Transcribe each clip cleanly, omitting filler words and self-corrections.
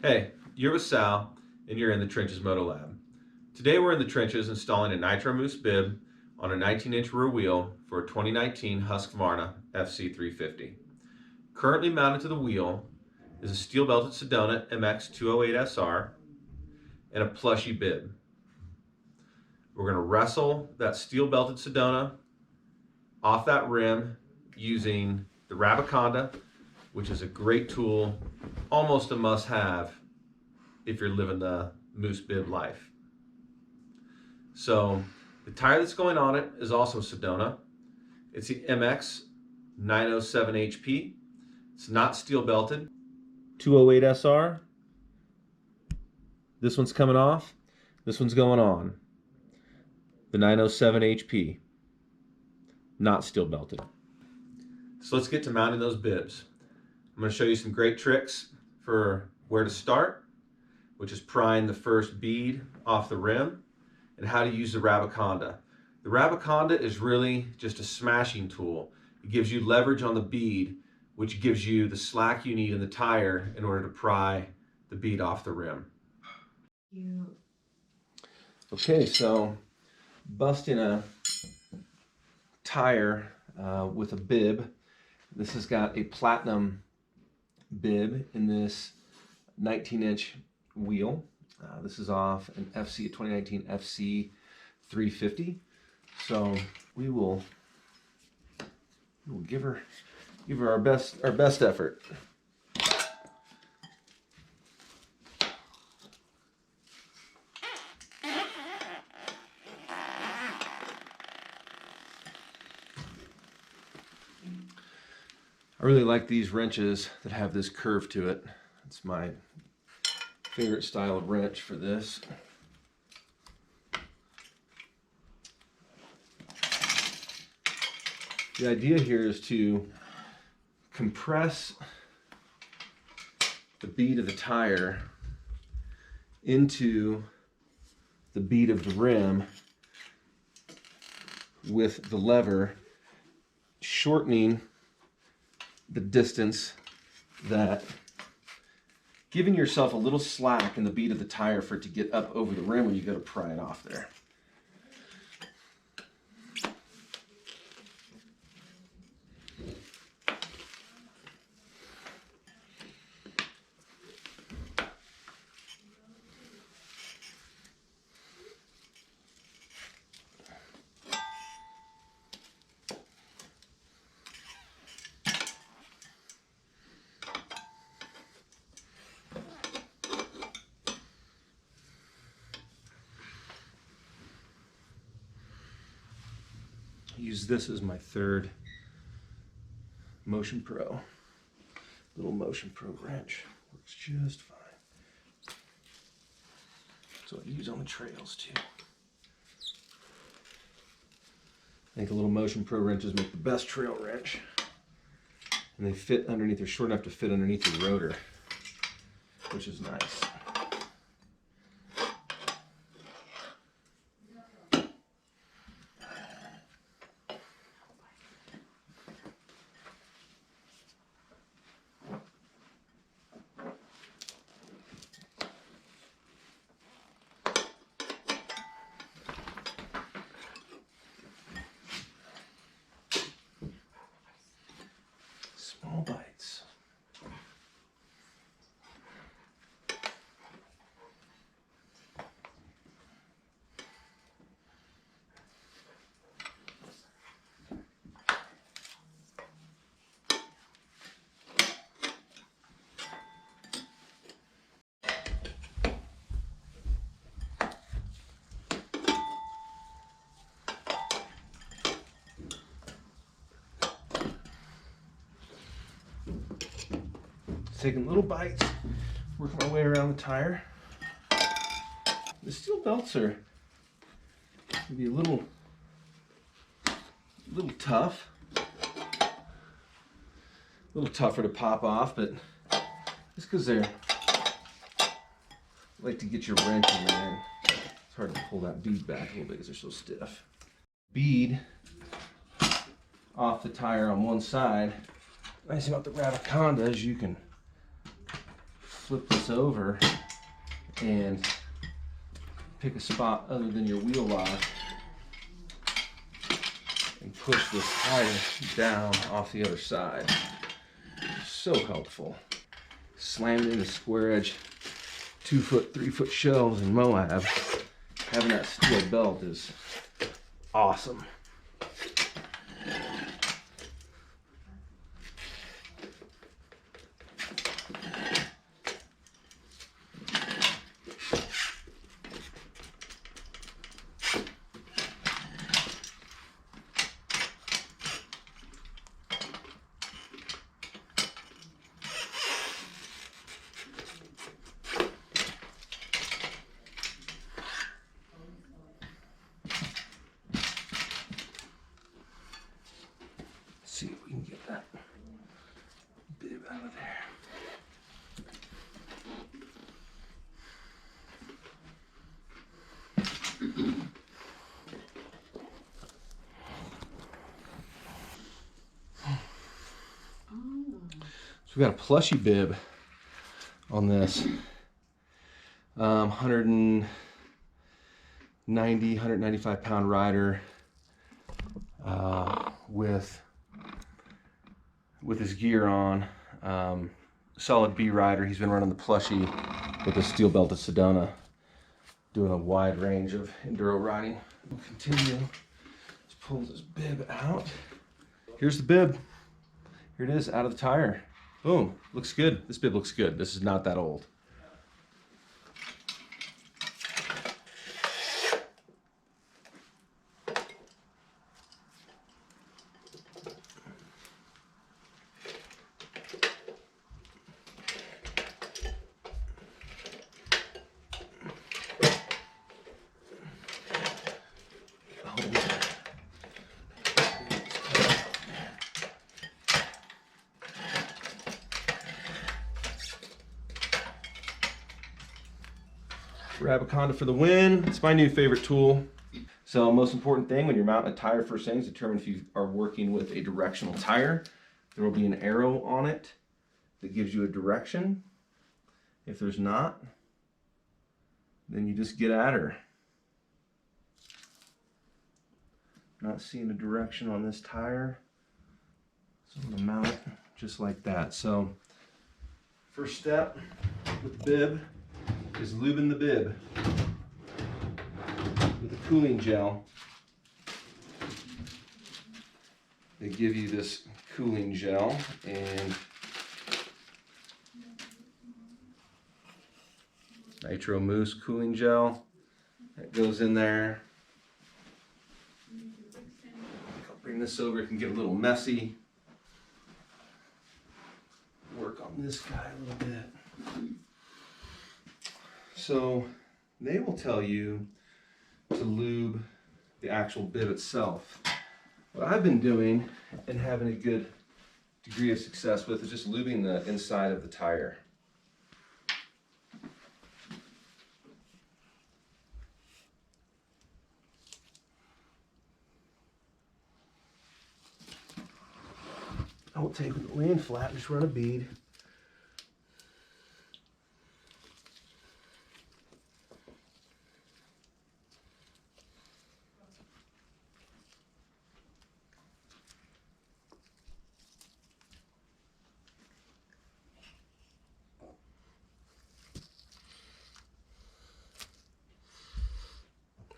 Hey, you're with Sal, and you're in the Trenches Moto Lab. Today we're in the trenches installing a Nitro Mousse Bibb on a 19-inch rear wheel for a 2019 Husqvarna FC350. Currently mounted to the wheel is a steel-belted Sedona MX208SR and a plushy Bibb. We're going to wrestle that steel-belted Sedona off that rim using the Rabaconda, which is a great tool, almost a must-have if you're living the Mousse Bibb life. So the tire that's going on it is also Sedona. It's the MX 907 HP. It's not steel belted. 208 SR. This one's coming off. This one's going on. The 907 HP. Not steel belted. So let's get to mounting those bibs. I'm going to show you some great tricks for where to start, which is prying the first bead off the rim, and how to use the Rabaconda. The Rabaconda is really just a smashing tool. It gives you leverage on the bead, which gives you the slack you need in the tire in order to pry the bead off the rim. Okay, so busting a tire with a Bibb. This has got a platinum Bibb in this 19-inch wheel. This is off an 2019 FC350. So we will give her our best effort. I really like these wrenches that have this curve to it. It's my favorite style of wrench for this. The idea here is to compress the bead of the tire into the bead of the rim with the lever, shortening the distance, that giving yourself a little slack in the bead of the tire for it to get up over the rim when you go to pry it off there. Use this as my third Motion Pro. Little Motion Pro wrench. Works just fine. That's what I use on the trails too. I think the little Motion Pro wrenches make the best trail wrench. And they fit underneath, they're short enough to fit underneath the rotor, which is nice. Small bites. Taking little bites, working my way around the tire. The steel belts are maybe a little tough, a little tougher to pop off, but just because they're like to get your wrench in there. It's hard to pull that bead back a little bit because they're so stiff. Bead off the tire on one side. Nice thing about the Rabaconda is you can flip this over and pick a spot other than your wheel lock and push this tire down off the other side. So helpful. Slam it into square edge 2-foot, 3-foot shelves in Moab. Having that steel belt is awesome. See if we can get that bib out of there. So we got a plushy bib on this 195 pound rider with his gear on, solid B rider. He's been running the plushy with a steel belted Sedona, doing a wide range of enduro riding. We'll continue. Let's pull this bib out. Here's the bib. Here it is, out of the tire. Boom, looks good. This bib looks good. This is not that old. Rabaconda for the win. It's my new favorite tool. So most important thing when you're mounting a tire, first thing is determine if you are working with a directional tire. There will be an arrow on it that gives you a direction. If there's not, then you just get at her. Not seeing a direction on this tire, so I'm gonna mount it just like that. So first step with the bib is lubing the bib with a cooling gel. They give you this cooling gel and Nitro Mousse cooling gel that goes in there. I'll bring this over, it can get a little messy. Work on this guy a little bit. So they will tell you to lube the actual bib itself. What I've been doing and having a good degree of success with is just lubing the inside of the tire. I will take it laying flat, just run a bead.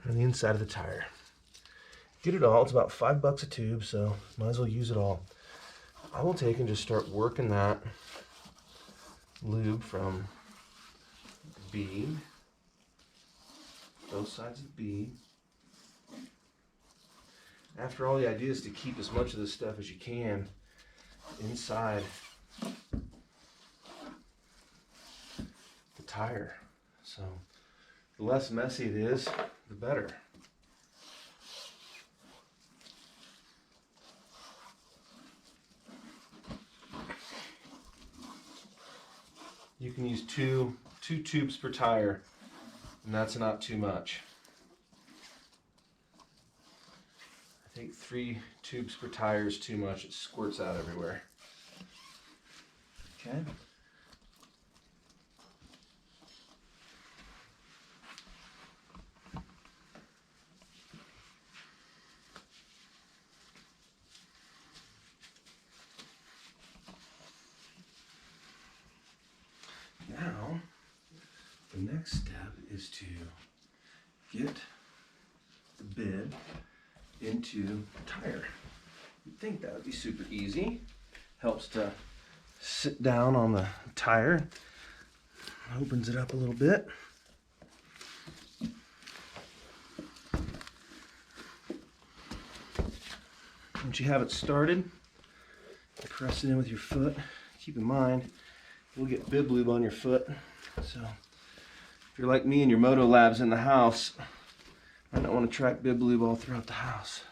On the inside of the tire. Get it all, it's about $5 a tube, so might as well use it all. I will take and just start working that lube from the bead, both sides of the bead. After all, the idea is to keep as much of this stuff as you can inside the tire. So the less messy it is, the better. You can use two tubes per tire, and that's not too much. I think 3 tubes per tire is too much. It squirts out everywhere. Okay. next step is to get the bib into the tire. You'd think that would be super easy. Helps to sit down on the tire. Opens it up a little bit. Once you have it started, press it in with your foot. Keep in mind, you'll get bib lube on your foot. So if you're like me and your MOTOLABS in the house, I don't want to track bib lube all throughout the house.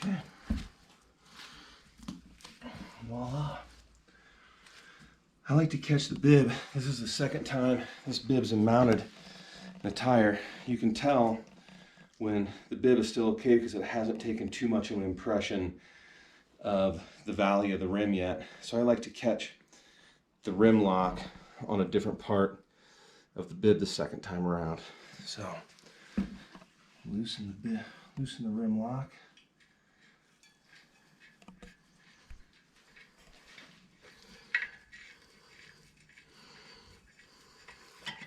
Okay. Voila. I like to catch the bib. This is the second time this bib's been mounted in a tire. You can tell when the bib is still okay because it hasn't taken too much of an impression of the valley of the rim yet. So I like to catch the rim lock on a different part of the bib the second time around. So loosen the bib, loosen the rim lock.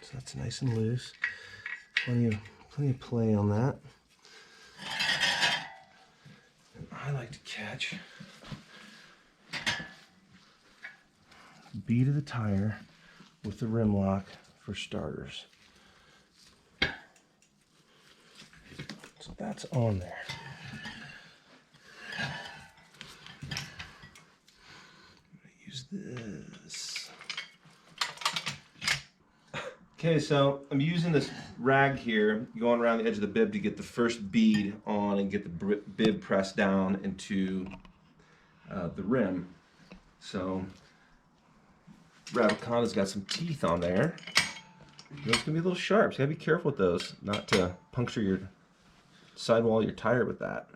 So that's nice and loose. Plenty of play on that. And I like to catch the bead of the tire with the rim lock for starters. So that's on there. Use this. Okay, so I'm using this rag here, going around the edge of the bib to get the first bead on and get the bib pressed down into the rim. So Rabaconda's got some teeth on there. Those can be a little sharp, so you gotta be careful with those, not to puncture your sidewall of your tire with that.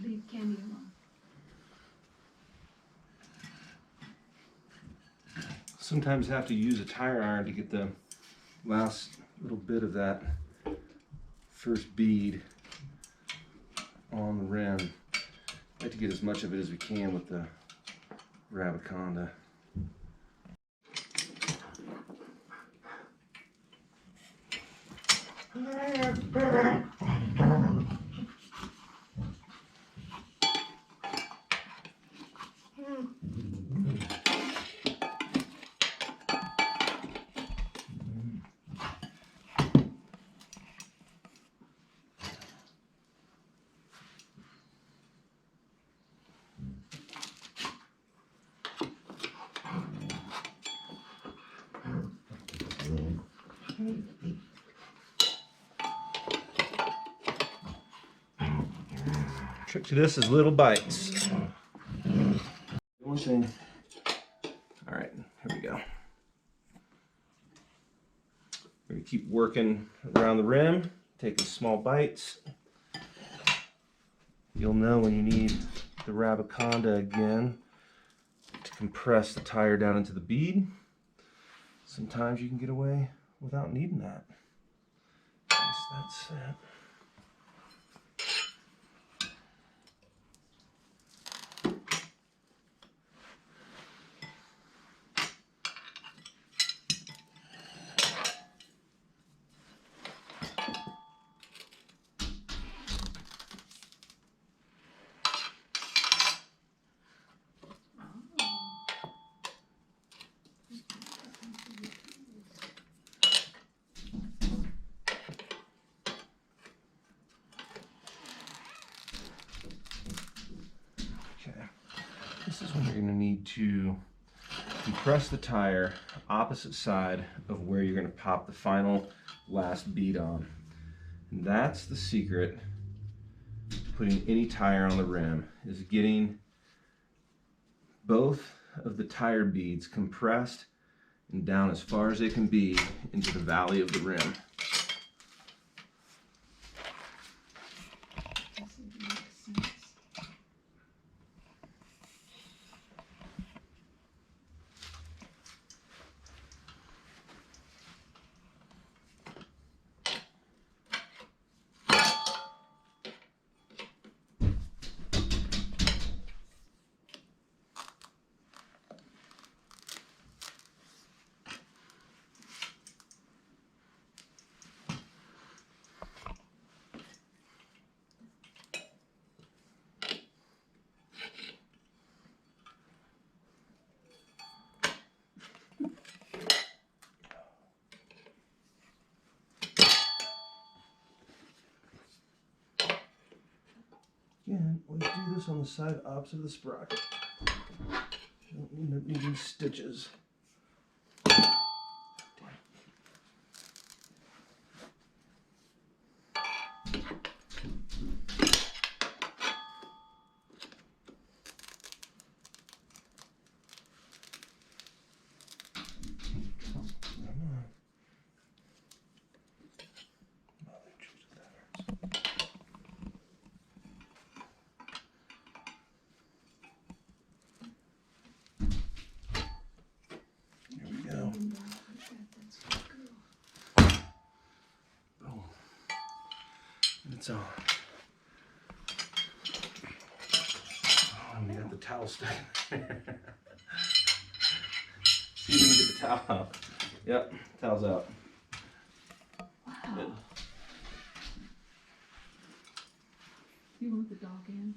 Leave candy alone. Sometimes have to use a tire iron to get the last little bit of that first bead on the rim. I like to get as much of it as we can with the Rabaconda. Trick to this is little bites. One thing. All right, here we go. We're gonna keep working around the rim, taking small bites. You'll know when you need the Rabaconda again to compress the tire down into the bead. Sometimes you can get away without needing that. Place that set. This is when you're going to need to compress the tire opposite side of where you're going to pop the final last bead on. And that's the secret to putting any tire on the rim, is getting both of the tire beads compressed and down as far as they can be into the valley of the rim. Again, we do this on the side opposite of the sprocket. You don't need these stitches. It's on. Oh, we got the towel stuck in there. See if we can get the towel out. Yep, towel's out. Wow. Good. You want the dog in?